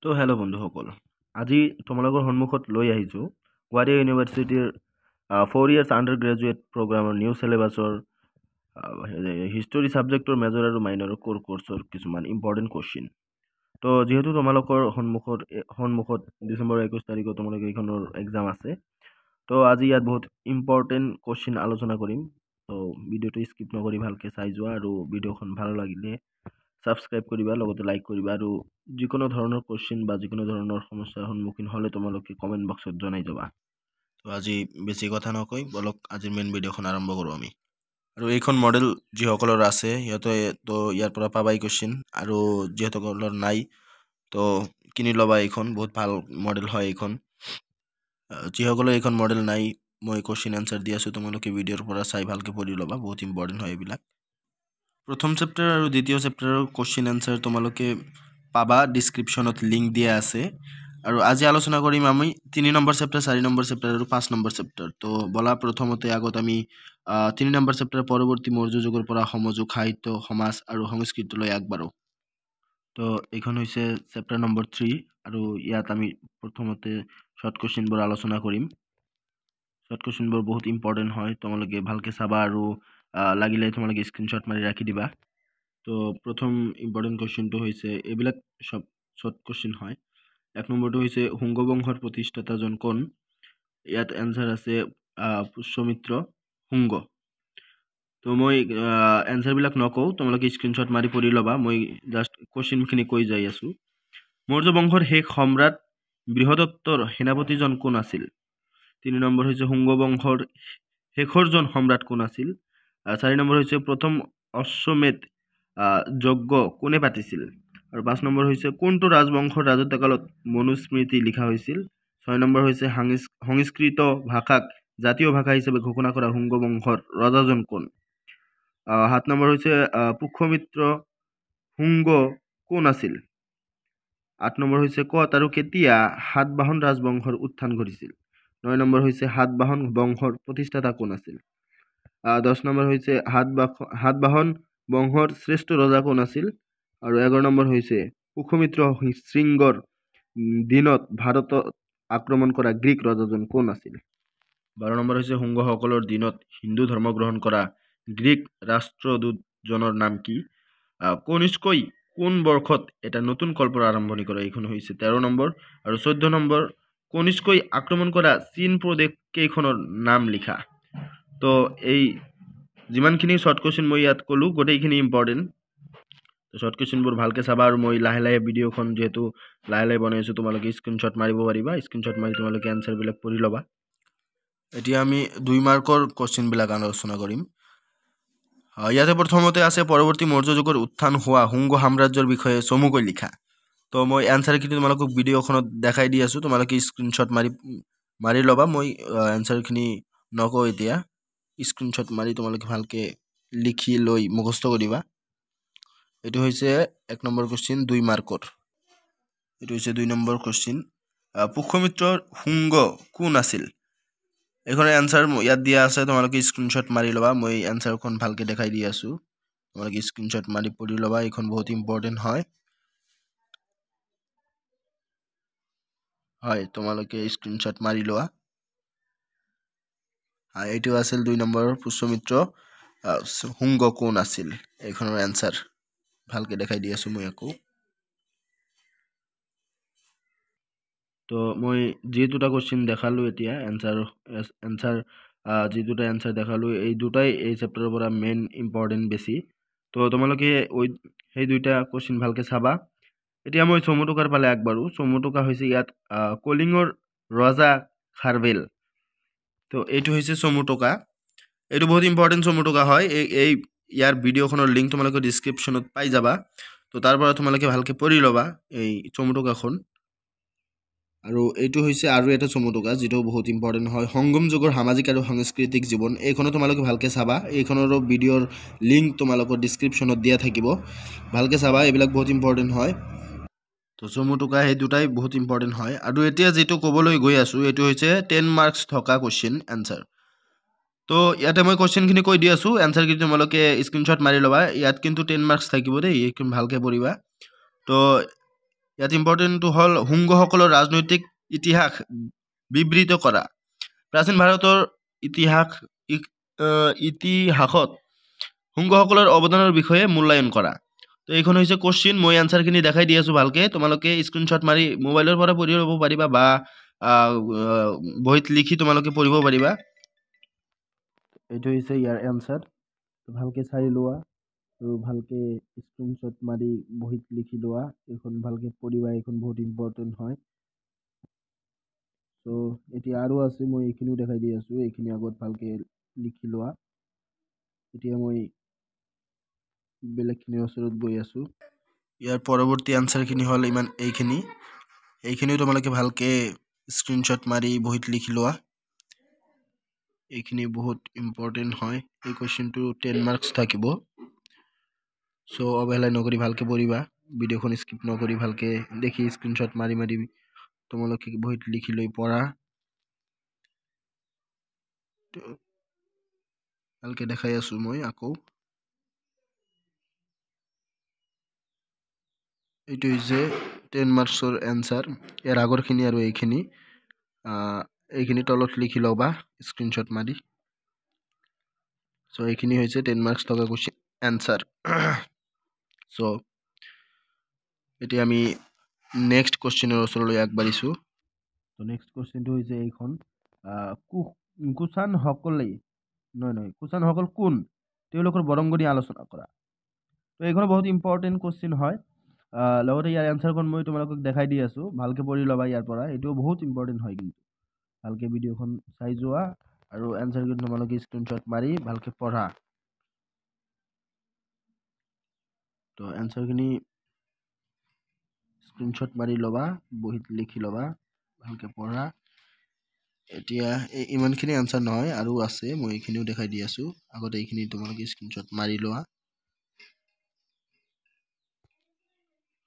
তো হেল্ল' বন্ধুসকল, আজি তোমালোকৰ সন্মুখত লৈ আহিছোঁ গুৱাহাটী ইউনিভাৰ্চিটিৰ 4 years আণ্ডাৰ গ্ৰেজুৱেট প্ৰগ্ৰামৰ নিউ চিলেবাছৰ হিষ্টৰী ছাবজেক্টৰ মেজৰ আৰু মাইনৰৰ ক'ৰ কোৰ্চৰ কিছুমান ইম্পৰ্টেণ্ট কুৱেশ্যন। তো যিহেতু তোমালোকৰ সন্মুখত ডিচেম্বৰ 21 তাৰিখত তোমালোকৰ এইখনৰ এক্সাম আছে, তো আজি ইয়াত বহুত ইম্পৰ্টেণ্ট কুৱেশ্যন আলোচনা কৰিম। তো ভিডিঅ'টো স্কিপ নকৰি ভালকৈ চাই যোৱা আৰু ভিডিঅ'খন ভাল লাগিলে ছাবস্ক্ৰাইব কৰিবা, লগতে লাইক কৰিবা আৰু যিকোনো ধৰণৰ কুৱেশ্যন বা যিকোনো ধৰণৰ সমস্যাৰ সন্মুখীন হ'লে তোমালোকে কমেণ্ট বক্সত জনাই যাবা। তো আজি বেছি কথা নকৈ বলক আজিৰ মেইন ভিডিঅ'খন আৰম্ভ কৰোঁ আমি। আৰু এইখন মডেল যিসকলৰ আছে সিহঁতে তো ইয়াৰ পৰা পাবাই কুৱেশ্যন, আৰু যিসকলৰ নাই তো কিনি ল'বা। এইখন বহুত ভাল মডেল হয় এইখন। যিসকলৰ এইখন মডেল নাই, মই কুৱেশ্যন এনচাৰ দি আছোঁ, তোমালোকে ভিডিঅ'ৰ পৰা চাই ভালকৈ পঢ়ি ল'বা, বহুত ইম্পৰ্টেণ্ট হয় এইবিলাক। প্ৰথম চেপ্টাৰ আৰু দ্বিতীয় চেপ্টাৰৰ কুৱেশ্যন এনচাৰ তোমালোকে পাবা, ডিছক্ৰিপশ্যনত লিংক দিয়া আছে। আৰু আজি আলোচনা কৰিম আমি 3 নম্বৰ চেপ্টাৰ, 4 নম্বৰ চেপ্টাৰ আৰু 5 নম্বৰ চেপ্টাৰ। তো বলা প্ৰথমতে আগত আমি 3 নম্বৰ চেপ্টাৰ পৰৱৰ্তী মৌৰ্য যুগৰ পৰা সমযুগ, সাহিত্য, সমাজ আৰু সংস্কৃতিলৈ আগবাঢ়ো। তো এইখন হৈছে চেপ্টাৰ নম্বৰ 3 আৰু ইয়াত আমি প্ৰথমতে শ্বৰ্ট কুৱেশ্যনবোৰ আলোচনা কৰিম। শ্বৰ্ট কুৱেশ্যনবোৰ বহুত ইম্পৰ্টেণ্ট হয়, তোমালোকে ভালকৈ চাবা আৰু লাগিলে তোমালোকে স্ক্ৰীনশ্বট মাৰি ৰাখি দিবা। তো প্ৰথম ইম্পৰ্টেণ্ট কুৱেশ্যনটো হৈছে, এইবিলাক সব শ্বৰ্ট কুৱেশ্যন হয়। 1 নম্বৰটো হৈছে শুংগ বংশৰ প্ৰতিষ্ঠাতাজন কোন? ইয়াত এনচাৰ আছে পুষ্যমিত্ৰ শুংগ। তো মই এনচাৰবিলাক নকওঁ, তোমালোকে স্ক্ৰীনশ্বট মাৰি পঢ়ি ল'বা, মই জাষ্ট কুৱেশ্যনখিনি কৈ যাই আছোঁ। মৌৰ্য বংশৰ শেষ সম্ৰাট বৃহদত্তৰ সেনাপতিজন কোন আছিল? 3 নম্বৰ হৈছে শুংগ বংশৰ শেষৰজন সম্ৰাট কোন আছিল? 4 নম্বৰ হৈছে প্ৰথম অশ্বমেধ যজ্ঞ কোনে পাতিছিল? আৰু 5 নম্বৰ হৈছে কোনটো ৰাজবংশৰ ৰাজত্বকালত মনুস্মৃতি লিখা হৈছিল? 6 নম্বৰ হৈছে সংস্কৃত ভাষাক জাতীয় ভাষা হিচাপে ঘোষণা কৰা শুংগ বংশৰ ৰজাজন কোন? 7 নম্বৰ হৈছে পুষ্যমিত্ৰ শুংগ কোন আছিল? 8 নম্বৰ হৈছে ক'ত আৰু কেতিয়া সাতবাহন ৰাজবংশৰ উত্থান ঘটিছিল? 9 নম্বৰ হৈছে সাতবাহন বংশৰ প্ৰতিষ্ঠাতা কোন আছিল? 10 নম্বৰ হৈছে সাতবাহন বংশৰ শ্ৰেষ্ঠ ৰজা কোন আছিল? আৰু 11 নম্বৰ হৈছে পুষ্যমিত্ৰ শৃংগৰ দিনত ভাৰতত আক্ৰমণ কৰা গ্ৰীক ৰজাজন কোন আছিল? 12 নম্বৰ হৈছে শুংগসকলৰ দিনত হিন্দু ধৰ্ম গ্ৰহণ কৰা গ্ৰীক ৰাষ্ট্ৰদূতজনৰ নাম কি? কনিষ্কই কোন বৰ্ষত এটা নতুন কল্পৰ আৰম্ভণি কৰে? এইখন হৈছে 13 নম্বৰ। আৰু 14 নম্বৰ, কনিষ্কই আক্ৰমণ কৰা চীন প্ৰদেশ কেইখনৰ নাম লিখা। তো এই যিমানখিনি শ্বৰ্ট কুৱেশ্যন মই ইয়াত ক'লোঁ গোটেইখিনি ইম্পৰ্টেণ্ট। তো শ্বৰ্ট কুৱেশ্যনবোৰ ভালকৈ চাবা, আৰু মই লাহে লাহে ভিডিঅ'খন যিহেতু লাহে লাহে বনাই আছোঁ, তোমালোকে স্ক্ৰীনশ্বট মাৰিব পাৰিবা, স্ক্ৰীনশ্বট মাৰি তোমালোকে এনচাৰবিলাক পঢ়ি ল'বা। এতিয়া আমি 2 মাৰ্কৰ কুৱেশ্যনবিলাক আলোচনা কৰিম। ইয়াতে প্ৰথমতে আছে পৰৱৰ্তী মৌৰ্য যুগৰ উত্থান হোৱা শুংগ সাম্ৰাজ্যৰ বিষয়ে চমুকৈ লিখা। তো মই এনচাৰখিনি তোমালোকক ভিডিঅ'খনত দেখাই দি আছোঁ, তোমালোকে স্ক্ৰীনশ্বট মাৰি ল'বা। মই এনচাৰখিনি নকওঁ এতিয়া, স্ক্ৰীনশ্বট মাৰি তোমালোকে ভালকৈ লিখি লৈ মুখস্থ কৰিবা। এইটো হৈছে 1 নম্বৰ কুৱেশ্যন 2 মাৰ্কৰ। এইটো হৈছে 2 নম্বৰ কুৱেশ্যন, পুষ্যমিত্ৰৰ শুংগ কোন আছিল? এইখনৰ এনচাৰ ইয়াত দিয়া আছে, তোমালোকে স্ক্ৰীনশ্বট মাৰি ল'বা। মই এনচাৰখন ভালকৈ দেখাই দি আছোঁ, তোমালোকে স্ক্ৰীনশ্বট মাৰি পঢ়ি ল'বা, এইখন বহুত ইম্পৰ্টেণ্ট হয়। তোমালোকে স্ক্ৰীনশ্বট মাৰি লোৱা। এইটো আছিল 2 নম্বৰ, পুষ্যমিত্ৰ শুংগ কোন আছিল? এইখনৰ এনচাৰ ভালকৈ দেখাই দি আছোঁ মই আকৌ। তো মই যি দুটা কুৱেশ্যন দেখালোঁ এতিয়া এনচাৰ যি দুটা এনচাৰ দেখালোঁ, এই দুটাই এই চেপ্টাৰৰ পৰা মেইন ইম্পৰ্টেণ্ট বেছি। তো তোমালোকে সেই দুইটা কুৱেশ্যন ভালকৈ চাবা। এতিয়া মই চমুটোকাৰ ফালে আগবাঢ়োঁ। চমুটোকা হৈছে ইয়াত কলিঙৰ ৰজা খাৰবেল। তো এইটো হৈছে চমুটোকা, এইটো বহুত ইম্পৰ্টেণ্ট চমুটোকা হয়। ইয়াৰ ভিডিঅ'খনৰ লিংক তোমালোকে ডিছক্ৰিপশ্যনত পাই যাবা। তো তাৰ পৰা তোমালোকে ভালকৈ পঢ়ি ল'বা এই চমুটোকাখন। আৰু এইটো হৈছে আৰু এটা চমুটোকা যিটো বহুত ইম্পৰ্টেণ্ট হয়, সংগম যুগৰ সামাজিক আৰু সাংস্কৃতিক জীৱন। এইখনো তোমালোকে ভালকৈ চাবা, এইখনৰো ভিডিঅ'ৰ লিংক তোমালোকৰ ডিছক্ৰিপশ্যনত দিয়া থাকিব, ভালকৈ চাবা, এইবিলাক বহুত ইম্পৰ্টেণ্ট হয়। তো চমুটোকা সেই দুটাই বহুত ইম্পৰ্টেণ্ট হয়। আৰু এতিয়া যিটো ক'বলৈ গৈ আছোঁ এইটো হৈছে 10 মাৰ্কছ থকা কুৱেশ্যন এনচাৰ। তো ইয়াতে মই কুৱেশ্যনখিনি কৈ দি আছোঁ, এনচাৰখিনি তোমালোকে স্ক্ৰীনশ্বট মাৰি ল'বা। ইয়াত কিন্তু 10 মাৰ্কছ থাকিব দেই, এইখন ভালকৈ পঢ়িবা। তো ইয়াত ইম্পৰ্টেণ্টটো হ'ল শুংগসকলৰ ৰাজনৈতিক ইতিহাস বিবৃত কৰা। প্ৰাচীন ভাৰতৰ ইতিহাসত শুংগসকলৰ অৱদানৰ বিষয়ে মূল্যায়ন কৰা। তো এইখন হৈছে কোশ্চিন। মই এনচাৰখিনি দেখাই দি আছোঁ ভালকৈ। তোমালোকে স্ক্ৰীনশ্বট মাৰি মোবাইলৰ পৰা পঢ়ি ল'ব পাৰিবা বা বহীত লিখি তোমালোকে পঢ়িব পাৰিবা। এইটো হৈছে ইয়াৰ এনচাৰ। ভালকৈ চাই লোৱা আৰু ভালকৈ স্ক্ৰীনশ্বট মাৰি বহীত লিখি লোৱা। এইখন ভালকৈ পঢ়িবা, এইখন বহুত ইম্পৰ্টেণ্ট হয়। চ' এতিয়া আৰু আছে, মই এইখিনিও দেখাই দি আছোঁ। এইখিনি আগত ভালকৈ লিখি লোৱা। এতিয়া মই বেলেগখিনিৰ ওচৰত গৈ আছোঁ। ইয়াৰ পৰৱৰ্তী আনচাৰখিনি হ'ল এইখিনিও তোমালোকে ভালকৈ স্ক্ৰীনশ্বট মাৰি বহীত লিখি লোৱা। এইখিনি বহুত ইম্পৰ্টেণ্ট হয়। এই কুৱেশ্যনটো 10 মাৰ্কছ থাকিব। চ' অৱহেলা নকৰি ভালকৈ পঢ়িবা। ভিডিঅ'খন স্কিপ নকৰি ভালকৈ দেখি স্ক্ৰীনশ্বট মাৰি তোমালোকে বহীত লিখি লৈ পঢ়া। ভালকৈ দেখাই আছোঁ মই আকৌ। এইটো হৈছে 10 মাৰ্কছৰ এনচাৰ। ইয়াৰ আগৰখিনি আৰু এইখিনি তলত লিখি ল'বা স্ক্ৰীনশ্বট মাৰি। চ' এইখিনি হৈছে 10 মাৰ্কছ থকা কুৱেশ্যন এনচাৰ। চ' এতিয়া আমি নেক্সট কুৱেশ্যনৰ ওচৰলৈ আগবাঢ়িছোঁ। তো নেক্সট কুৱেশ্যনটো হৈছে এইখন। কুষাণসকল কোন? তেওঁলোকৰ বৰংগনি আলোচনা কৰা। তো এইখন বহুত ইম্পৰ্টেণ্ট কুৱেশ্যন হয়। লগতে ইয়াৰ এনচাৰখন মই তোমালোকক দেখাই দি আছোঁ। ভালকৈ পঢ়ি ল'বা ইয়াৰ পৰা। এইটো বহুত ইম্পৰ্টেণ্ট হয় কিন্তু। ভালকৈ ভিডিঅ'খন চাই যোৱা আৰু এনচাৰখিনি তোমালোকে স্ক্ৰীনশ্বট মাৰি ভালকৈ পঢ়া। তো এনচাৰখিনি স্ক্ৰীনশ্বট মাৰি ল'বা, বহীত লিখি ল'বা, ভালকৈ পঢ়া। এতিয়া ইমানখিনি এনচাৰ নহয়, আৰু আছে, মই এইখিনিও দেখাই দি আছোঁ। আগতে এইখিনি তোমালোকে স্ক্ৰীনশ্বট মাৰি লোৱা।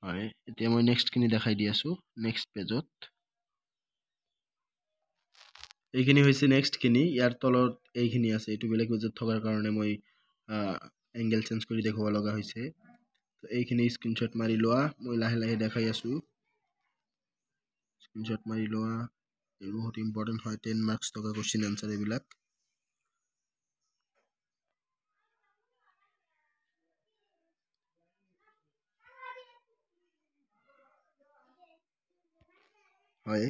হয়, এতিয়া মই নেক্সটখিনি দেখাই দি আছোঁ নেক্সট পেজত। এইখিনি হৈছে নেক্সটখিনি। ইয়াৰ তলত এইখিনি আছে। এইটো বেলেগ পেজত থকাৰ কাৰণে মই এংগেল চেঞ্জ কৰি দেখুৱাব লগা হৈছে। এইখিনি স্ক্ৰীনশ্বট মাৰি লোৱা। মই লাহে লাহে দেখাই আছোঁ। স্ক্ৰীনশ্বট মাৰি লোৱা। এই বহুত ইম্পৰ্টেণ্ট হয়। 10 মাৰ্কছ থকা কুৱেশ্যন এনচাৰ এইবিলাক। হয়,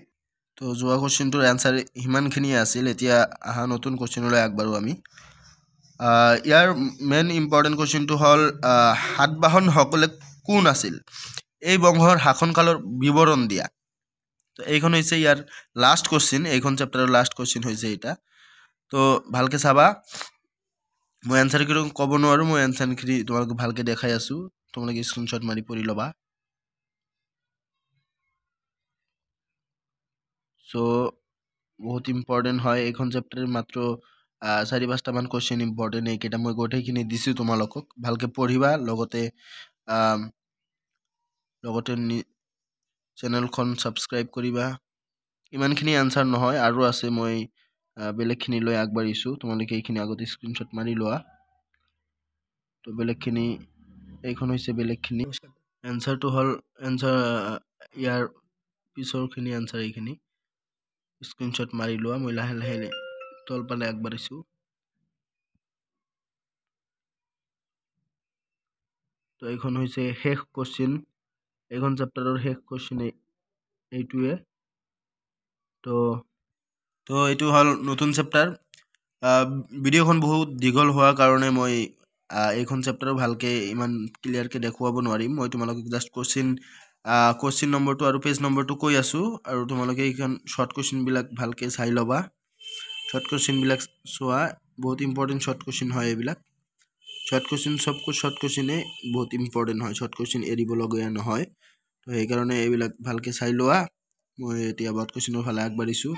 তো যোৱা কুৱেশ্যনটোৰ এনচাৰ সিমানখিনিয়ে আছিল। এতিয়া অহা নতুন কুৱেশ্যনলৈ আগবাঢ়োঁ আমি। ইয়াৰ মেইন ইম্পৰ্টেণ্ট কুৱেশ্যনটো হ'ল সাতবাহনসকলে কোন আছিল? এই বংশৰ শাসনকালৰ বিৱৰণ দিয়া। তো এইখন হৈছে ইয়াৰ লাষ্ট কুৱেশ্যন। এইখন চেপ্টাৰৰ লাষ্ট কুৱেশ্যন হৈছে এটা। তো ভালকৈ চাবা। মই এনচাৰখিনি ক'ব নোৱাৰোঁ। মই এনচাৰখিনি তোমালোকক ভালকৈ দেখাই আছোঁ। তোমালোকে স্ক্ৰীনশ্বট মাৰি পঢ়ি ল'বা। চ' বহুত ইম্পৰ্টেণ্ট হয় এইখন চেপ্টাৰ। মাত্ৰ 4-5টামান কুৱেশ্যন ইম্পৰ্টেণ্ট। এইকেইটা মই গোটেইখিনি দিছোঁ তোমালোকক। ভালকৈ পঢ়িবা। লগতে চেনেলখন ছাবস্ক্ৰাইব কৰিবা। ইমানখিনি এনচাৰ নহয়, আৰু আছে। মই বেলেগখিনি লৈ আগবাঢ়িছোঁ। তোমালোকে এইখিনি আগতে স্ক্ৰীনশ্বট মাৰি লোৱা। তো বেলেগখিনি, এইখন হৈছে বেলেগখিনি। এনচাৰটো হ'ল ইয়াৰ পিছৰখিনি এনচাৰ। এইখিনি স্ক্ৰীনশ্বট মাৰি লোৱা। মই লাহে লাহে তলফালে আগবাঢ়িছোঁ। তো এইখন হৈছে শেষ কুৱেশ্যন। এইখন চেপ্টাৰৰ শেষ কুৱেশ্যন এইটোৱে। তো এইটো হ'ল নতুন চেপ্টাৰ। ভিডিঅ'খন বহুত দীঘল হোৱাৰ কাৰণে মই এইখন চেপ্টাৰো ভালকৈ ইমান ক্লিয়াৰকৈ দেখুৱাব নোৱাৰিম। মই তোমালোকক জাষ্ট কুৱেশ্যন নম্বৰটো আৰু পেজ নম্বৰটো কৈ আছোঁ, আৰু তোমালোকে এইখন শ্বৰ্ট কুৱেশ্যনবিলাক ভালকৈ চাই ল'বা। শ্বৰ্ট কুৱেশ্যনবিলাক চোৱা। বহুত ইম্পৰ্টেণ্ট শ্বৰ্ট কুৱেশ্যন হয় এইবিলাক। শ্বৰ্ট কুৱেশ্যন, চব শ্বৰ্ট কুৱেশ্যনেই বহুত ইম্পৰ্টেণ্ট হয়। শ্বৰ্ট কুৱেশ্যন এৰিবলগীয়া নহয়। তো সেইকাৰণে এইবিলাক ভালকৈ চাই লোৱা। মই এতিয়া বৰ্ড কুৱেশ্যনৰ ফালে আগবাঢ়িছোঁ।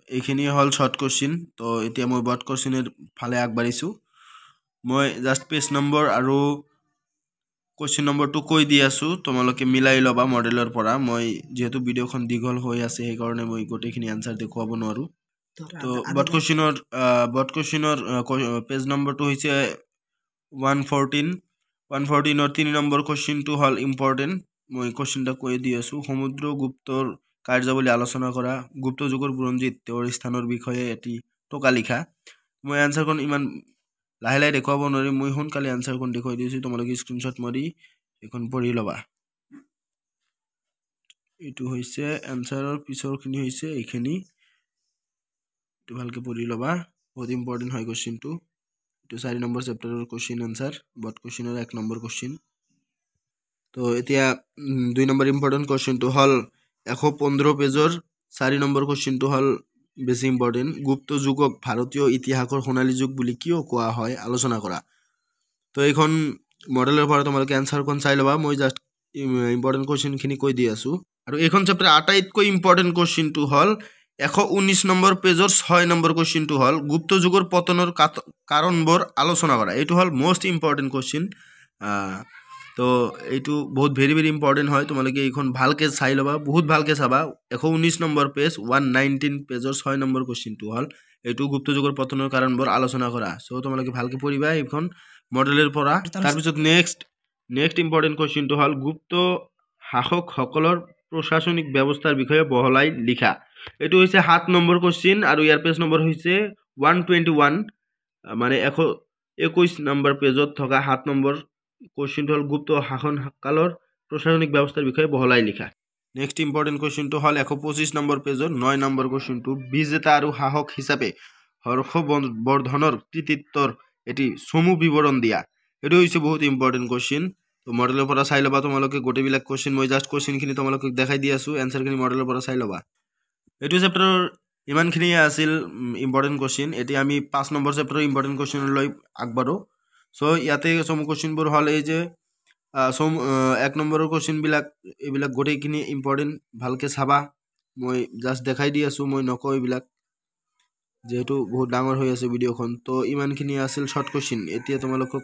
এইখিনি হ'ল শ্বৰ্ট কুৱেশ্যন। তো এতিয়া মই বৰ্ড কুৱেশ্যনৰ ফালে আগবাঢ়িছোঁ। মই জাষ্ট পেজ নম্বৰ আৰু কুৱেশ্যন নম্বৰটো কৈ দি আছোঁ। তোমালোকে মিলাই ল'বা মডেলৰ পৰা। মই যিহেতু ভিডিঅ'খন দীঘল হৈ আছে, সেইকাৰণে মই গোটেইখিনি এনচাৰ দেখুৱাব নোৱাৰোঁ। তো বৰ্ড কুৱেশ্যনৰ পেজ নম্বৰটো হৈছে 114। 114ৰ 3 নম্বৰ কুৱেশ্যনটো হ'ল ইম্পৰ্টেণ্ট। মই কোশ্চিনটা কৈ দি আছোঁ। সমুদ্ৰগুপ্তৰ কাৰ্যাৱলী আলোচনা কৰা, গুপ্ত যুগৰ বুৰঞ্জীত তেওঁৰ স্থানৰ বিষয়ে এটি টকা লিখা। মই এনচাৰখন ইমান লাহে লাহে দেখুৱাব নোৱাৰিম, মই সোনকালে এনচাৰখন দেখুৱাই দিছোঁ, তোমালোকে স্ক্ৰীনশ্বট মাৰি এইখন পঢ়ি ল'বা। এইটো হৈছে এনচাৰৰ পিছৰখিনি হৈছে এইখিনি, এইটো ভালকৈ পঢ়ি ল'বা, বহুত ইম্পৰ্টেণ্ট হয় কুৱেশ্যনটো। এইটো 4 নম্বৰ চেপ্টাৰৰ কুৱেশ্যন এনচাৰ, বট কুৱেশ্যনৰ 1 নম্বৰ কুৱেশ্যন। তো এতিয়া 2 নম্বৰ ইম্পৰ্টেণ্ট কুৱেশ্যনটো হ'ল 115 পেজৰ 4 নম্বৰ কুৱেশ্যনটো হ'ল বেছি ইম্পৰ্টেণ্ট। গুপ্ত যুগক ভাৰতীয় ইতিহাসৰ সোণালী যুগ বুলি কিয় কোৱা হয় আলোচনা কৰা। তো এইখন মডেলৰ পৰা তোমালোকে এনচাৰখন চাই ল'বা, মই জাষ্ট ইম্পৰ্টেণ্ট কুৱেশ্যনখিনি কৈ দি আছোঁ। আৰু এইখন চেপ্টাৰ আটাইতকৈ ইম্পৰ্টেণ্ট কুৱেশ্যনটো হ'ল 119 নম্বৰ পেজৰ 6 নম্বৰ কুৱেশ্যনটো হ'ল গুপ্ত যুগৰ পতনৰ কাৰণবোৰ আলোচনা কৰা। এইটো হ'ল মষ্ট ইম্পৰ্টেণ্ট কুৱেশ্যন। তো এইটো বহুত ভেৰি ভেৰি ইম্পৰ্টেণ্ট হয়, তোমালোকে এইখন ভালকৈ চাই ল'বা, বহুত ভালকৈ চাবা। 119 নম্বৰ পেজ 119 পেজৰ 6 নম্বৰ কুৱেশ্যনটো হ'ল এইটো গুপ্ত যুগৰ পতনৰ কাৰণবোৰ আলোচনা কৰা। চ' তোমালোকে ভালকৈ পঢ়িবা এইখন মডেলৰ পৰা। তাৰপিছত নেক্সট ইম্পৰ্টেণ্ট কুৱেশ্যনটো হ'ল গুপ্ত শাসকসকলৰ প্ৰশাসনিক ব্যৱস্থাৰ বিষয়ে বহলাই লিখা। এইটো হৈছে 7 নম্বৰ কুৱেশ্যন আৰু ইয়াৰ পেজ নম্বৰ হৈছে 121, মানে 121 নম্বৰ পেজত থকা 7 নম্বৰ কুৱেশ্যনটো হ'ল গুপ্ত শাসনকালৰ প্ৰশাসনিক ব্যৱস্থাৰ বিষয়ে বহলাই লিখা। নেক্সট ইম্পৰ্টেণ্ট কুৱেশ্যনটো হ'ল 125 নম্বৰ পেজৰ 9 নম্বৰ কুৱেশ্যনটো বিজেতা আৰু শাসক হিচাপে হৰ্ষবৰ্ধনৰ কৃতিত্বৰ এটি চমু বিৱৰণ দিয়া। এইটো হৈছে বহুত ইম্পৰ্টেণ্ট কুৱেশ্যন। তো মডেলৰ পৰা চাই ল'বা তোমালোকে গোটেইবিলাক কুৱেশ্যন, মই জাষ্ট কুৱেশ্যনখিনি তোমালোকক দেখাই দি আছোঁ, এনচাৰখিনি মডেলৰ পৰা চাই ল'বা। এইটো চেপ্টাৰৰ ইমানখিনিয়ে আছিল ইম্পৰ্টেণ্ট কুৱেশ্যন। এতিয়া আমি 5 নম্বৰ চেপ্টাৰৰ ইম্পৰ্টেণ্ট কুৱেশ্যনলৈ আগবাঢ়োঁ। চ' ইয়াতে চমু কুৱেশ্যনবোৰ হ'ল এই যে 1 নম্বৰৰ কুৱেশ্যনবিলাক, এইবিলাক গোটেইখিনি ইম্পৰ্টেণ্ট, ভালকৈ চাবা। মই জাষ্ট দেখাই দি আছোঁ, মই নকওঁ এইবিলাক, যিহেতু বহুত ডাঙৰ হৈ আছে ভিডিঅ'খন। তো ইমানখিনি আছিল শ্বৰ্ট কুৱেশ্যন। এতিয়া তোমালোকক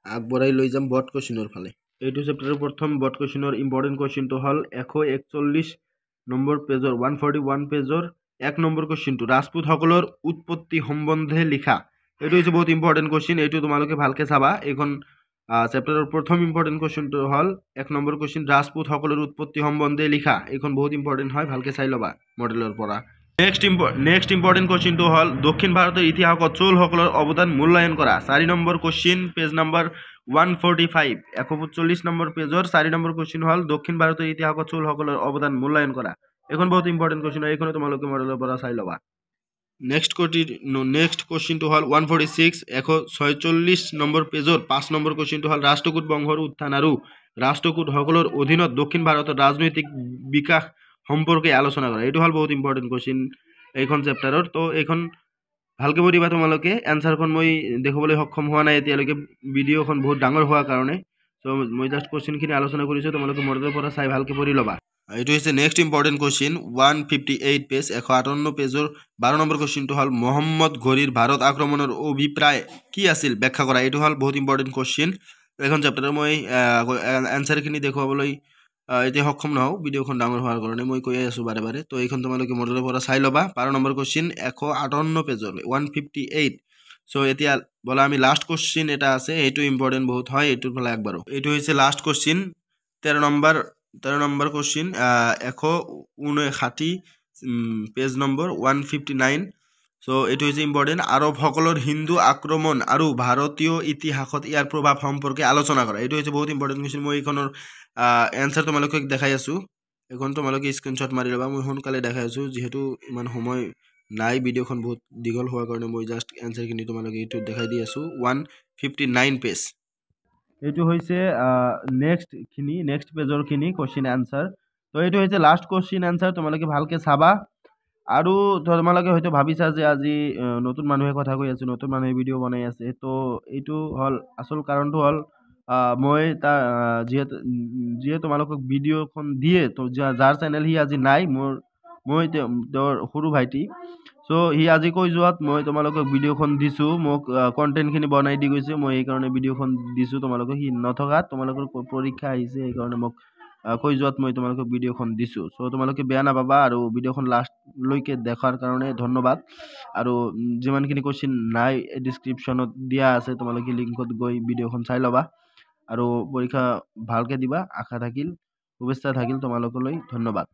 আগবঢ়াই লৈ যাম বট কুৱেশ্যনৰ ফালে। এইটো চেপ্টাৰৰ প্ৰথম বট কুৱেশ্যনৰ ইম্পৰ্টেণ্ট কুৱেশ্যনটো হ'ল 141 নম্বৰ পেজৰ 141 পেজৰ 1 নম্বৰ কুৱেশ্যনটো ৰাজপুতসকলৰ উৎপত্তি সম্বন্ধে লিখা। এইটো হৈছে বহুত ইম্পৰ্টেণ্ট কুৱেশ্যন, এইটো তোমালোকে ভালকৈ চাবা। এইখন চেপ্টাৰৰ প্ৰথম ইম্পৰ্টেণ্ট কুৱেশ্যনটো হ'ল 1 নম্বৰ কুৱেশ্যন ৰাজপুতসকলৰ উৎপত্তি সম্বন্ধে লিখা। এইখন বহুত ইম্পৰ্টেণ্ট হয়, ভালকৈ চাই ল'বা মডেলৰ পৰা। নেক্সট ইম্পৰ্টেণ্ট কুৱেশ্যনটো হ'ল দক্ষিণ ভাৰতৰ ইতিহাসত চোলসকলৰ অৱদান মূল্যায়ন কৰা। 4 number question, page number 145, 145 number পেজৰ 4 নম্বৰ কুৱেশ্যন হ'ল দক্ষিণ ভাৰতৰ ইতিহাসত চোলসকলৰ অৱদান মূল্যায়ন কৰা। এইখন বহুত ইম্পৰ্টেণ্ট কুৱেশ্যন হয়, এইখনো তোমালোকে মডেলৰ পৰা চাই ল'বা। নেক্সট কুৱেশ্যনটো হ'ল 146, 146 নম্বৰ পেজৰ 5 নম্বৰ কুৱেশ্যনটো হ'ল ৰাষ্ট্ৰকূট বংশৰ উত্থান আৰু ৰাষ্ট্ৰকূটসকলৰ অধীনত দক্ষিণ ভাৰতৰ ৰাজনৈতিক বিকাশ সম্পৰ্কে আলোচনা কৰা। এইটো হ'ল বহুত ইম্পৰ্টেণ্ট কুৱেশ্যন এইখন চেপ্টাৰৰ। তো এইখন ভালকৈ পঢ়িবা তোমালোকে। এনচাৰখন মই দেখুৱাবলৈ সক্ষম হোৱা নাই এতিয়ালৈকে, ভিডিঅ'খন বহুত ডাঙৰ হোৱাৰ কাৰণে। চ' মই জাষ্ট কুৱেশ্যনখিনি আলোচনা কৰিছোঁ, তোমালোকে মডেলৰ পৰা চাই ভালকৈ পঢ়ি ল'বা। এইটো হৈছে নেক্সট ইম্পৰ্টেণ্ট কুৱেশ্যন 158 পেজ 158 পেজৰ 12 নম্বৰ কুৱেশ্যনটো হ'ল মহম্মদ ঘড়ীৰ ভাৰত আক্ৰমণৰ অভিপ্ৰায় কি আছিল ব্যাখ্যা কৰা। এইটো হ'ল বহুত ইম্পৰ্টেণ্ট কুৱেশ্যন। এইখন চেপ্টাৰৰ মই এনচাৰখিনি দেখুৱাবলৈ এতিয়া সক্ষম নহওঁ, ভিডিঅ'খন ডাঙৰ হোৱাৰ কাৰণে মই কৈয়ে আছোঁ বাৰে বাৰে। তো এইখন তোমালোকে মডেলৰ পৰা চাই ল'বা। 12 নম্বৰ কুৱেশ্যন 158 পেজৰ 158। চ' এতিয়া ব'লা আমি লাষ্ট কুৱেশ্যন এটা আছে, সেইটো ইম্পৰ্টেণ্ট বহুত হয়, এইটোৰ ফালে আগবাঢ়ো। এইটো হৈছে last question 13 number question 159 page number 159। চ' এইটো হৈছে ইম্পৰ্টেণ্ট আৰবসকলৰ হিন্দু আক্ৰমণ আৰু ভাৰতীয় ইতিহাসত ইয়াৰ প্ৰভাৱ সম্পৰ্কে আলোচনা কৰা। এইটো হৈছে বহুত ইম্পৰ্টেণ্ট কুৱেশ্যন। মই এইখনৰ এনচাৰ তোমালোকে দেখাই আছোঁ, এইখন তোমালোকে স্ক্ৰীনশ্বট মাৰি ল'বা। মই সোনকালে দেখাই আছোঁ, যিহেতু ইমান সময় নাই, ভিডিঅ'খন বহুত দীঘল হোৱাৰ কাৰণে মই জাষ্ট এনচাৰখিনি তোমালোকে এইটো দেখাই দি আছোঁ। 159 পেজ। এইটো হৈছে নেক্সট পেজৰখিনি কুৱেশ্যন এনচাৰ। তো এইটো হৈছে লাষ্ট কুৱেশ্যন এনচাৰ, তোমালোকে ভালকৈ চাবা। আৰু তোমালোকে হয়তো ভাবিছা যে আজি নতুন মানুহে কথা কৈ আছে, নতুন মানুহে ভিডিঅ' বনাই আছে। তো এইটো হ'ল আচল কাৰণটো হ'ল মই যিয়ে তোমালোকক ভিডিঅ'খন দিয়ে, তো যাৰ চেনেল সি আজি নাই, মই তেওঁৰ সৰু ভাইটি। চ' সি আজি কৈ যোৱাত মই তোমালোকক ভিডিঅ'খন দিছোঁ, মোক কণ্টেণ্টখিনি বনাই দি গৈছে, মই সেইকাৰণে ভিডিঅ'খন দিছোঁ তোমালোকক। সি নথকাত তোমালোকৰ পৰীক্ষা আহিছে, সেইকাৰণে মোক কৈ যোৱাত মই তোমালোকক ভিডিঅ'খন দিছোঁ। চ' তোমালোকে বেয়া নাপাবা, আৰু ভিডিঅ'খন লাষ্টলৈকে দেখাৰ কাৰণে ধন্যবাদ। আৰু যিমানখিনি কুৱেশ্যন নাই ডিছক্ৰিপশ্যনত দিয়া আছে, তোমালোকে লিংকত গৈ ভিডিঅ'খন চাই ল'বা। আৰু পৰীক্ষা ভালকে দিবা, আশা থাকিল, শুভেচ্ছা থাকিল তোমালোকলৈ। ধন্যবাদ।